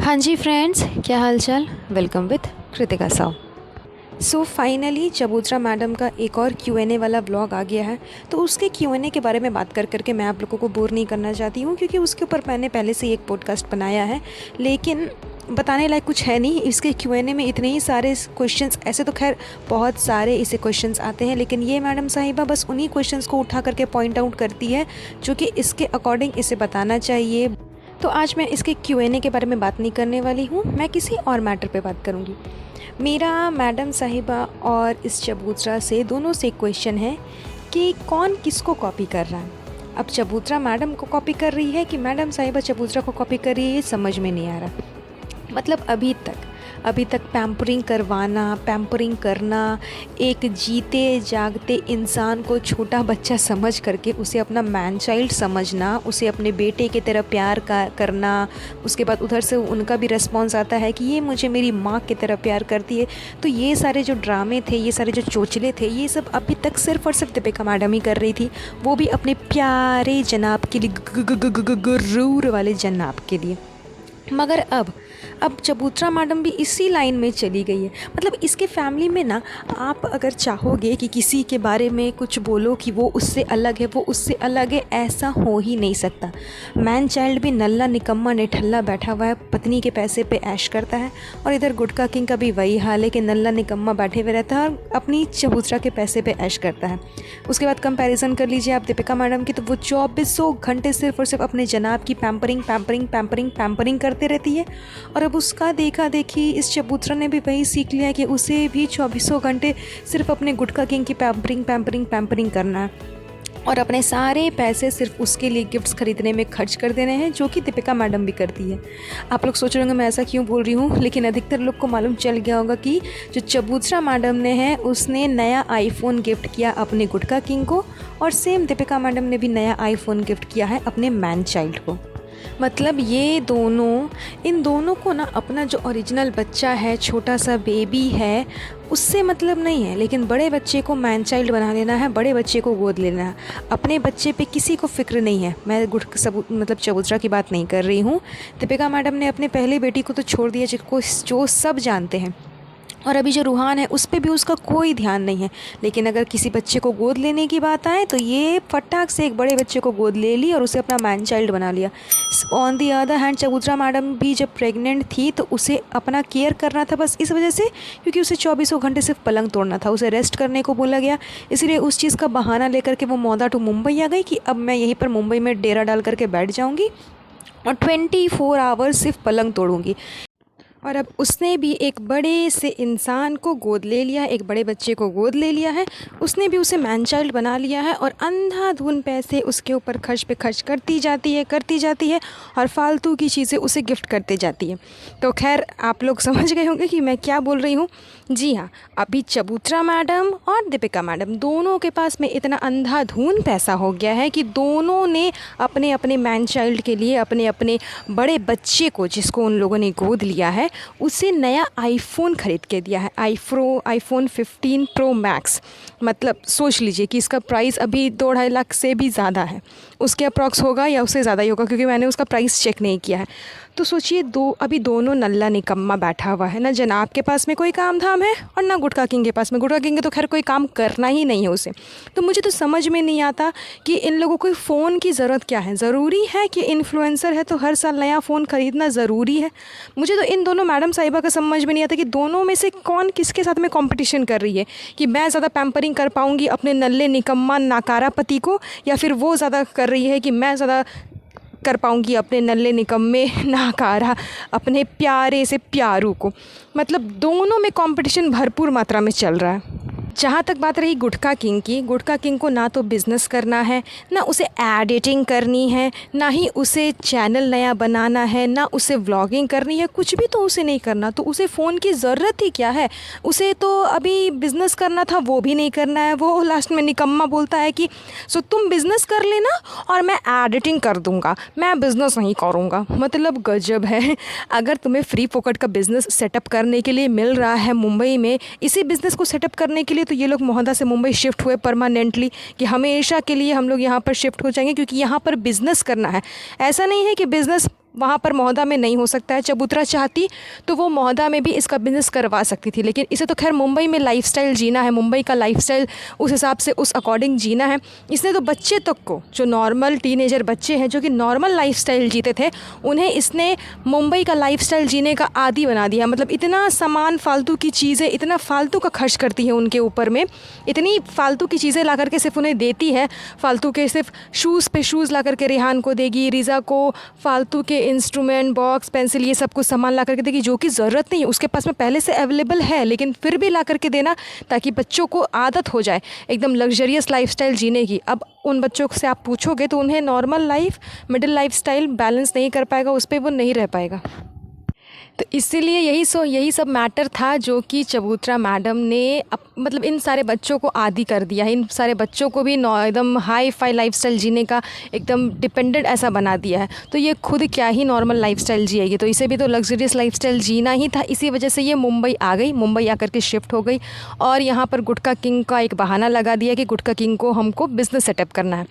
हाँ जी फ्रेंड्स, क्या हाल चाल। Welcome with Kritika Sao. So finally चबूतरा मैडम का एक और Q&A वाला व्लॉग आ गया है। तो उसके Q&A के बारे में बात कर करके मैं आप लोगों को बोर नहीं करना चाहती हूँ, क्योंकि उसके ऊपर मैंने पहले से एक पॉडकास्ट बनाया है, लेकिन बताने लायक कुछ है नहीं। इसके Q&A में इतने ही सारे क्वेश्चंस, ऐसे तो खैर बहुत सारे इसे क्वेश्चंस आते हैं, लेकिन ये मैडम साहिबा बस उन्हीं क्वेश्चंस को उठा करके पॉइंट आउट करती है जो कि इसके अकॉर्डिंग इसे बताना चाहिए। तो आज मैं इसके Q&A के बारे में बात नहीं करने वाली हूँ, मैं किसी और मैटर पे बात करूँगी। मेरा मैडम साहिबा और इस चबूतरा से दोनों से क्वेश्चन है कि कौन किसको कॉपी कर रहा है। अब चबूतरा मैडम को कॉपी कर रही है कि मैडम साहिबा चबूतरा को कॉपी कर रही है, ये समझ में नहीं आ रहा। मतलब अभी तक पैम्परिंग करवाना, पैम्परिंग करना, एक जीते जागते इंसान को छोटा बच्चा समझ करके उसे अपना मैन चाइल्ड समझना, उसे अपने बेटे की तरह प्यार करना, उसके बाद उधर से उनका भी रिस्पॉन्स आता है कि ये मुझे मेरी माँ की तरह प्यार करती है। तो ये सारे जो ड्रामे थे, ये सारे जो चोचले थे, ये सब अभी तक सिर्फ और सिर्फ दीपिका मैडम ही कर रही थी, वो भी अपने प्यारे जनाब के लिए, गुरूर वाले जनाब के लिए। मगर अब चबूतरा मैडम भी इसी लाइन में चली गई है। मतलब इसके फैमिली में ना, आप अगर चाहोगे कि किसी के बारे में कुछ बोलो कि वो उससे अलग है, वो उससे अलग है, ऐसा हो ही नहीं सकता। मैन चाइल्ड भी नल्ला निकम्मा निठल्ला बैठा हुआ है, पत्नी के पैसे पे ऐश करता है, और इधर गुटका किंग का भी वही हाल है कि नल्ला निकम्मा बैठे हुए रहता है और अपनी चबूतरा के पैसे पे ऐश करता है। उसके बाद कंपैरिजन कर लीजिए आप दीपिका मैडम की, तो वो 2400 घंटे सिर्फ और सिर्फ अपने जनाब की पैम्परिंग करते रहती है। और अब उसका देखा देखी इस चबूतरा ने भी वही सीख लिया कि उसे भी 2400 घंटे सिर्फ अपने गुटका किंग की पैम्परिंग करना है, और अपने सारे पैसे सिर्फ उसके लिए गिफ्ट्स खरीदने में खर्च कर देने हैं, जो कि दीपिका मैडम भी करती है। आप लोग सोच रहे होंगे मैं ऐसा क्यों बोल रही हूँ, लेकिन अधिकतर लोग को मालूम चल गया होगा कि जो चबूतरा मैडम ने है, उसने नया आईफोन गिफ्ट किया अपने गुटका किंग को, और सेम दीपिका मैडम ने भी नया आईफोन गिफ्ट किया है अपने मैन चाइल्ड को। मतलब इन दोनों को ना अपना जो ओरिजिनल बच्चा है, छोटा सा बेबी है, उससे मतलब नहीं है, लेकिन बड़े बच्चे को मैन चाइल्ड बना लेना है, बड़े बच्चे को गोद लेना है। अपने बच्चे पे किसी को फ़िक्र नहीं है। मैं मतलब चबूतरा की बात नहीं कर रही हूँ। दीपिका मैडम ने अपने पहले बेटी को तो छोड़ दिया, जो सब जानते हैं, और अभी जो रूहान है उस पर भी उसका कोई ध्यान नहीं है। लेकिन अगर किसी बच्चे को गोद लेने की बात आए तो ये फटाक से एक बड़े बच्चे को गोद ले ली और उसे अपना मैन चाइल्ड बना लिया। ऑन दी अदर हैंड चबूतरा मैडम भी जब प्रेग्नेंट थी तो उसे अपना केयर करना था, बस इस वजह से क्योंकि उसे 2400 घंटे सिर्फ पलंग तोड़ना था, उसे रेस्ट करने को बोला गया। इसलिए उस चीज़ का बहाना लेकर के वो मौदा टू मुंबई आ गई कि अब मैं यहीं पर मुंबई में डेरा डाल करके बैठ जाऊँगी और 24 आवर्स सिर्फ पलंग तोड़ूँगी। और अब उसने भी एक बड़े से इंसान को गोद ले लिया, एक बड़े बच्चे को गोद ले लिया है, उसने भी उसे मैन चाइल्ड बना लिया है, और अंधाधुन पैसे उसके ऊपर खर्च करती जाती है और फालतू की चीज़ें उसे गिफ्ट करते जाती है। तो खैर आप लोग समझ गए होंगे कि मैं क्या बोल रही हूँ। जी हाँ, अभी चबूतरा मैडम और दीपिका मैडम दोनों के पास में इतना अंधाधुन पैसा हो गया है कि दोनों ने अपने अपने मैन चाइल्ड के लिए, अपने अपने बड़े बच्चे को जिसको उन लोगों ने गोद लिया है, उसे नया आईफोन ख़रीद के दिया है। IPhone 15 pro max. मतलब सोच लीजिए कि इसका प्राइस अभी 2-2.5 लाख से भी ज़्यादा है। उसके अप्रॉक्स होगा या उससे ज़्यादा ही होगा, क्योंकि मैंने उसका प्राइस चेक नहीं किया है। तो सोचिए, अभी दोनों नल्ला निकम्मा बैठा हुआ है, ना जनाब के पास में कोई काम धाम है और ना गुटका किंग के पास में। गुटका किंग तो खैर कोई काम करना ही नहीं है उसे। तो मुझे तो समझ में नहीं आता कि इन लोगों को फ़ोन की ज़रूरत क्या है। ज़रूरी है कि इन्फ्लुएंसर है तो हर साल नया फ़ोन ख़रीदना ज़रूरी है। मुझे तो इन दोनों मैडम साहिबा का समझ में नहीं आता कि दोनों में से कौन किसके साथ में कंपटीशन कर रही है, कि मैं ज़्यादा पैम्परिंग कर पाऊँगी अपने नल्ले निकम्मा नाकारा पति को, या फिर वो ज़्यादा कर रही है कि मैं ज़्यादा कर पाऊँगी अपने नल्ले निकम्मे नाकारा अपने प्यारे से प्यारू को। मतलब दोनों में कंपटीशन भरपूर मात्रा में चल रहा है। जहाँ तक बात रही गुटका किंग की, गुटका किंग को ना तो बिज़नेस करना है, ना उसे एडिटिंग करनी है, ना ही उसे चैनल नया बनाना है, ना उसे व्लॉगिंग करनी है, कुछ भी तो उसे नहीं करना। तो उसे फ़ोन की ज़रूरत ही क्या है। उसे तो अभी बिज़नेस करना था, वो भी नहीं करना है। वो लास्ट में निकम्मा बोलता है कि सो तुम बिज़नेस कर लेना और मैं एडिटिंग कर दूँगा, मैं बिज़नेस नहीं करूँगा। मतलब गजब है। अगर तुम्हें फ्री फोकट का बिज़नेस सेटअप करने के लिए मिल रहा है मुंबई में, इसी बिज़नेस को सेटअप करने के लिए तो ये लोग मोहदा से मुंबई शिफ्ट हुए परमानेंटली, कि हमेशा के लिए हम लोग यहाँ पर शिफ्ट हो जाएंगे, क्योंकि यहाँ पर बिज़नेस करना है। ऐसा नहीं है कि बिज़नेस वहाँ पर महोदा में नहीं हो सकता है। चबूतरा चाहती तो वो महोदा में भी इसका बिज़नेस करवा सकती थी, लेकिन इसे तो खैर मुंबई में लाइफस्टाइल जीना है, मुंबई का लाइफस्टाइल उस हिसाब से उस अकॉर्डिंग जीना है। इसने तो बच्चे तक को, जो नॉर्मल टीनेजर बच्चे हैं जो कि नॉर्मल लाइफस्टाइल जीते थे, उन्हें इसने मुंबई का लाइफस्टाइल जीने का आदी बना दिया। मतलब इतना सामान, फालतू की चीज़ें, इतना फालतू का खर्च करती है उनके ऊपर में, इतनी फालतू की चीज़ें ला करके सिर्फ उन्हें देती है। फालतू के सिर्फ शूज़ पे शूज़ ला करके रेहान को देगी, रिज़ा को फालतू के इंस्ट्रूमेंट, बॉक्स, पेंसिल, ये सब कुछ सामान ला करके देगी जो कि ज़रूरत नहीं है, उसके पास में पहले से अवेलेबल है, लेकिन फिर भी ला करके देना ताकि बच्चों को आदत हो जाए एकदम लग्जरियस लाइफस्टाइल जीने की। अब उन बच्चों से आप पूछोगे तो उन्हें normal life, middle lifestyle balance नहीं कर पाएगा, उस पर वो नहीं रह पाएगा। तो इसीलिए यही सब मैटर था जो कि चबूतरा मैडम ने मतलब इन सारे बच्चों को आदी कर दिया है। इन सारे बच्चों को भी एकदम हाई फाई लाइफस्टाइल जीने का एकदम डिपेंडेंट ऐसा बना दिया है। तो ये खुद क्या ही नॉर्मल लाइफस्टाइल जिएगी, तो इसे भी तो लग्जरियस लाइफस्टाइल जीना ही था। इसी वजह से ये मुंबई आ गई, मुंबई आकर के शिफ्ट हो गई और यहाँ पर गुटखा किंग का एक बहाना लगा दिया कि गुटखा किंग को हमको बिज़नेस सेटअप करना है।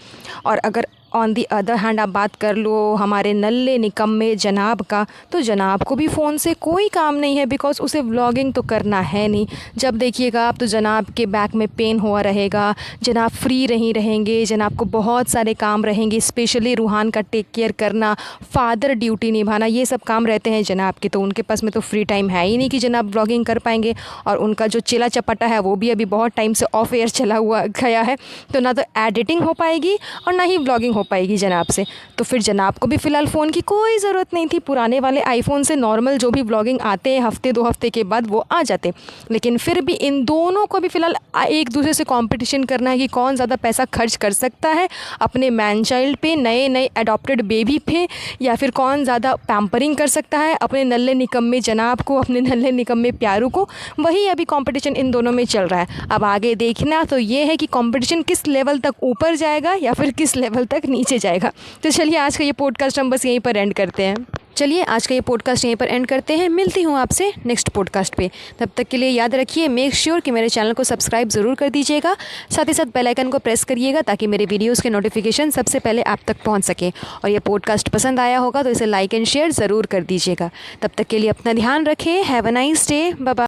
और अगर ऑन दी अदर हैंड आप बात कर लो हमारे नल्ले निकम्मे जनाब का, तो जनाब को भी फ़ोन से कोई काम नहीं है, बिकॉज़ उसे व्लॉगिंग तो करना है नहीं। जब देखिएगा आप तो जनाब के बैक में पेन हुआ रहेगा, जनाब फ्री नहीं रहेंगे, जनाब को बहुत सारे काम रहेंगे, स्पेशली रूहान का टेक केयर करना, फादर ड्यूटी निभाना, ये सब काम रहते हैं जनाब के। तो उनके पास में तो फ्री टाइम है ही नहीं कि जनाब व्लॉगिंग कर पाएंगे। और उनका जो चिला चपाटा है वो भी अभी बहुत टाइम से ऑफ एयर चला हुआ गया है, तो ना तो एडिटिंग हो पाएगी और ना ही व्लॉगिंग हो पाएगी जनाब से। तो फिर जनाब को भी फ़िलहाल फ़ोन की कोई ज़रूरत नहीं थी। पुराने वाले आईफोन से नॉर्मल जो भी व्लॉगिंग आते हैं हफ़्ते 2 हफ़्ते के बाद वो आ जाते, लेकिन फिर भी इन दोनों को भी फ़िलहाल एक दूसरे से कंपटीशन करना है कि कौन ज़्यादा पैसा खर्च कर सकता है अपने मैन चाइल्ड पे, नए नए अडॉप्टेड बेबी पे, या फिर कौन ज़्यादा पैम्परिंग कर सकता है अपने नल्ले निकम्मे जनाब को, अपने नल्ले निकम्मे प्यारू को। वही अभी कंपटीशन इन दोनों में चल रहा है। अब आगे देखना तो ये है कि कंपटीशन किस लेवल तक ऊपर जाएगा या फिर किस लेवल तक नीचे जाएगा। तो चलिए आज का ये पॉडकास्ट हम बस यहीं पर एंड करते हैं। मिलती हूँ आपसे नेक्स्ट पॉडकास्ट पे। तब तक के लिए याद रखिए, मेक श्योर कि मेरे चैनल को सब्सक्राइब ज़रूर कर दीजिएगा, साथ ही साथ बेल आइकन को प्रेस करिएगा ताकि मेरे वीडियोस के नोटिफिकेशन सबसे पहले आप तक पहुँच सके। और ये पॉडकास्ट पसंद आया होगा तो इसे लाइक एंड शेयर ज़रूर कर दीजिएगा। तब तक के लिए अपना ध्यान रखें। Have a nice day. Bye bye.